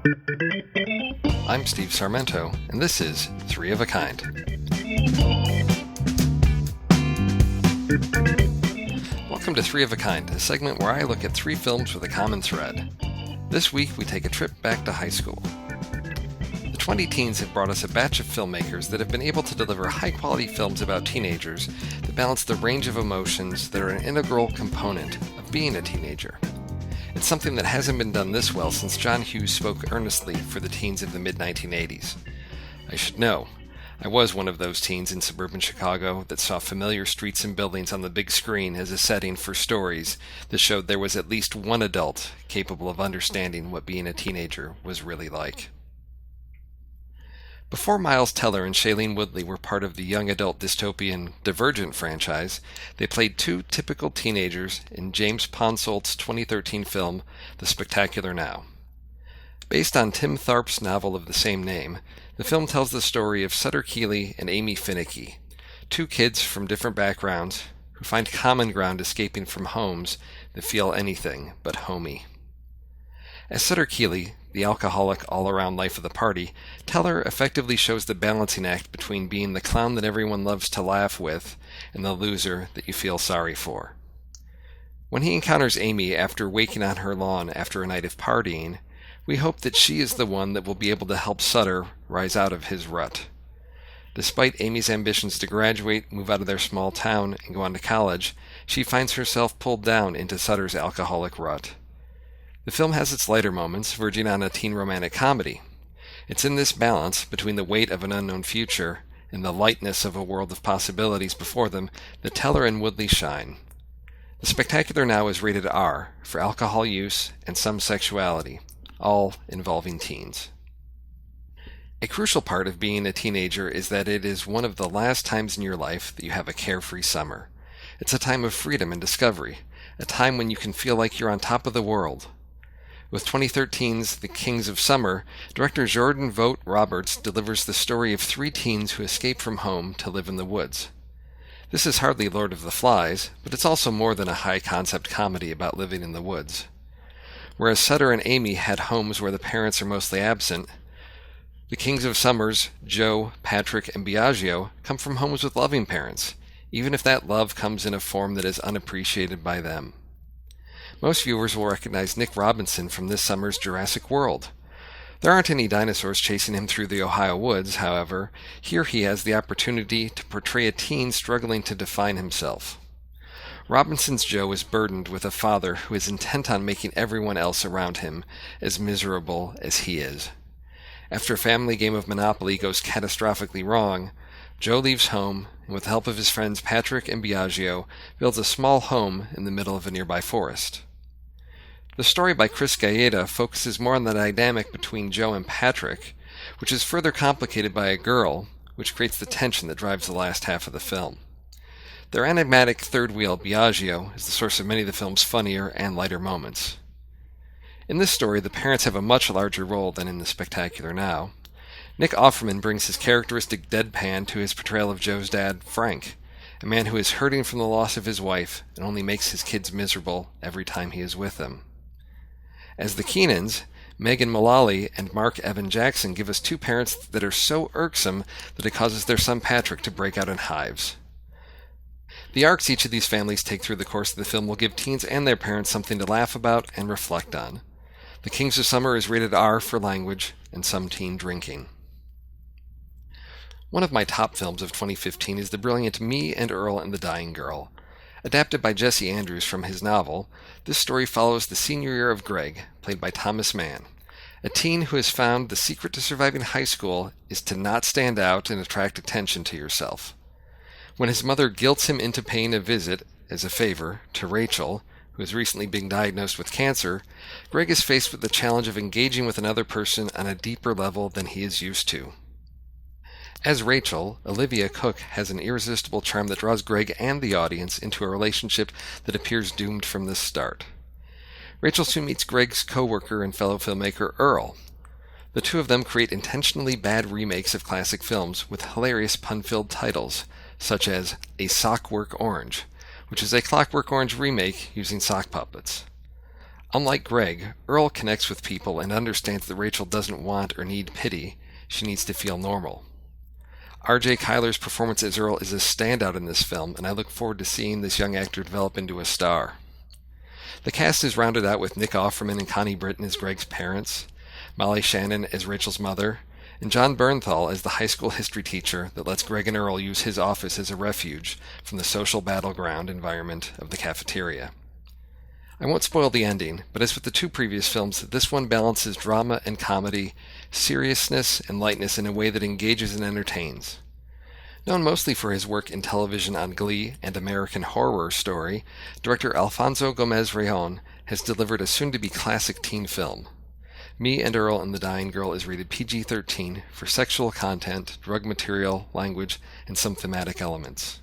I'm Steve Sarmento, and this is Three of a Kind. Welcome to Three of a Kind, a segment where I look at three films with a common thread. This week, we take a trip back to high school. The 20-teens have brought us a batch of filmmakers that have been able to deliver high-quality films about teenagers that balance the range of emotions that are an integral component of being a teenager. It's something that hasn't been done this well since John Hughes spoke earnestly for the teens of the mid-1980s. I should know, I was one of those teens in suburban Chicago that saw familiar streets and buildings on the big screen as a setting for stories that showed there was at least one adult capable of understanding what being a teenager was really like. Before Miles Teller and Shailene Woodley were part of the young adult dystopian Divergent franchise, they played two typical teenagers in James Ponsoldt's 2013 film, The Spectacular Now. Based on Tim Tharp's novel of the same name, the film tells the story of Sutter and Aimee Finicky, two kids from different backgrounds who find common ground escaping from homes that feel anything but homey. As Sutter, the alcoholic all-around life of the party, Teller effectively shows the balancing act between being the clown that everyone loves to laugh with and the loser that you feel sorry for. When he encounters Aimee after waking on her lawn after a night of partying, we hope that she is the one that will be able to help Sutter rise out of his rut. Despite Aimee's ambitions to graduate, move out of their small town, and go on to college, she finds herself pulled down into Sutter's alcoholic rut. The film has its lighter moments, verging on a teen romantic comedy. It's in this balance between the weight of an unknown future and the lightness of a world of possibilities before them that Teller and Woodley shine. The Spectacular Now is rated R for alcohol use and some sexuality, all involving teens. A crucial part of being a teenager is that it is one of the last times in your life that you have a carefree summer. It's a time of freedom and discovery, a time when you can feel like you're on top of the world. With 2013's The Kings of Summer, director Jordan Vogt-Roberts delivers the story of three teens who escape from home to live in the woods. This is hardly Lord of the Flies, but it's also more than a high-concept comedy about living in the woods. Whereas Sutter and Aimee had homes where the parents are mostly absent, the Kings of Summer's Joe, Patrick, and Biaggio come from homes with loving parents, even if that love comes in a form that is unappreciated by them. Most viewers will recognize Nick Robinson from this summer's Jurassic World. There aren't any dinosaurs chasing him through the Ohio woods, however. Here he has the opportunity to portray a teen struggling to define himself. Robinson's Joe is burdened with a father who is intent on making everyone else around him as miserable as he is. After a family game of Monopoly goes catastrophically wrong, Joe leaves home and with the help of his friends Patrick and Biaggio builds a small home in the middle of a nearby forest. The story by Chris Gaeta focuses more on the dynamic between Joe and Patrick, which is further complicated by a girl, which creates the tension that drives the last half of the film. Their enigmatic third wheel, Biaggio, is the source of many of the film's funnier and lighter moments. In this story, the parents have a much larger role than in The Spectacular Now. Nick Offerman brings his characteristic deadpan to his portrayal of Joe's dad, Frank, a man who is hurting from the loss of his wife and only makes his kids miserable every time he is with them. As the Keenans, Megan Mullally and Mark Evan Jackson give us two parents that are so irksome that it causes their son Patrick to break out in hives. The arcs each of these families take through the course of the film will give teens and their parents something to laugh about and reflect on. The Kings of Summer is rated R for language and some teen drinking. One of my top films of 2015 is the brilliant Me and Earl and the Dying Girl. Adapted by Jesse Andrews from his novel, this story follows the senior year of Greg, played by Thomas Mann, a teen who has found the secret to surviving high school is to not stand out and attract attention to yourself. When his mother guilts him into paying a visit, as a favor, to Rachel, who has recently been diagnosed with cancer, Greg is faced with the challenge of engaging with another person on a deeper level than he is used to. As Rachel, Olivia Cooke has an irresistible charm that draws Greg and the audience into a relationship that appears doomed from the start. Rachel soon meets Greg's co-worker and fellow filmmaker Earl. The two of them create intentionally bad remakes of classic films with hilarious pun-filled titles, such as A Sockwork Orange, which is a Clockwork Orange remake using sock puppets. Unlike Greg, Earl connects with people and understands that Rachel doesn't want or need pity, she needs to feel normal. R.J. Cyler's performance as Earl is a standout in this film, and I look forward to seeing this young actor develop into a star. The cast is rounded out with Nick Offerman and Connie Britton as Greg's parents, Molly Shannon as Rachel's mother, and John Bernthal as the high school history teacher that lets Greg and Earl use his office as a refuge from the social battleground environment of the cafeteria. I won't spoil the ending, but as with the two previous films, this one balances drama and comedy, seriousness and lightness in a way that engages and entertains. Known mostly for his work in television on Glee and American Horror Story, director Alfonso Gomez-Rejon has delivered a soon-to-be classic teen film. Me and Earl and the Dying Girl is rated PG-13 for sexual content, drug material, language, and some thematic elements.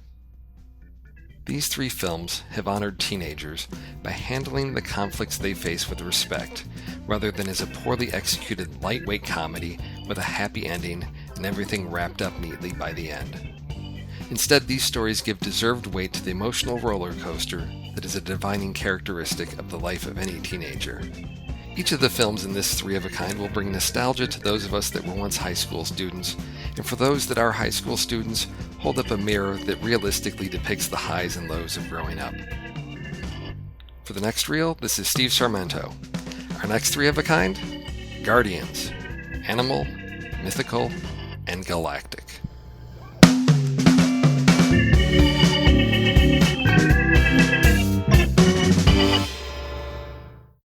These three films have honored teenagers by handling the conflicts they face with respect, rather than as a poorly executed lightweight comedy with a happy ending and everything wrapped up neatly by the end. Instead, these stories give deserved weight to the emotional roller coaster that is a defining characteristic of the life of any teenager. Each of the films in this three of a kind will bring nostalgia to those of us that were once high school students, and for those that are high school students, hold up a mirror that realistically depicts the highs and lows of growing up. For the next reel, this is Steve Sarmento. Our next three of a kind? Guardians. Animal, mythical, and galactic.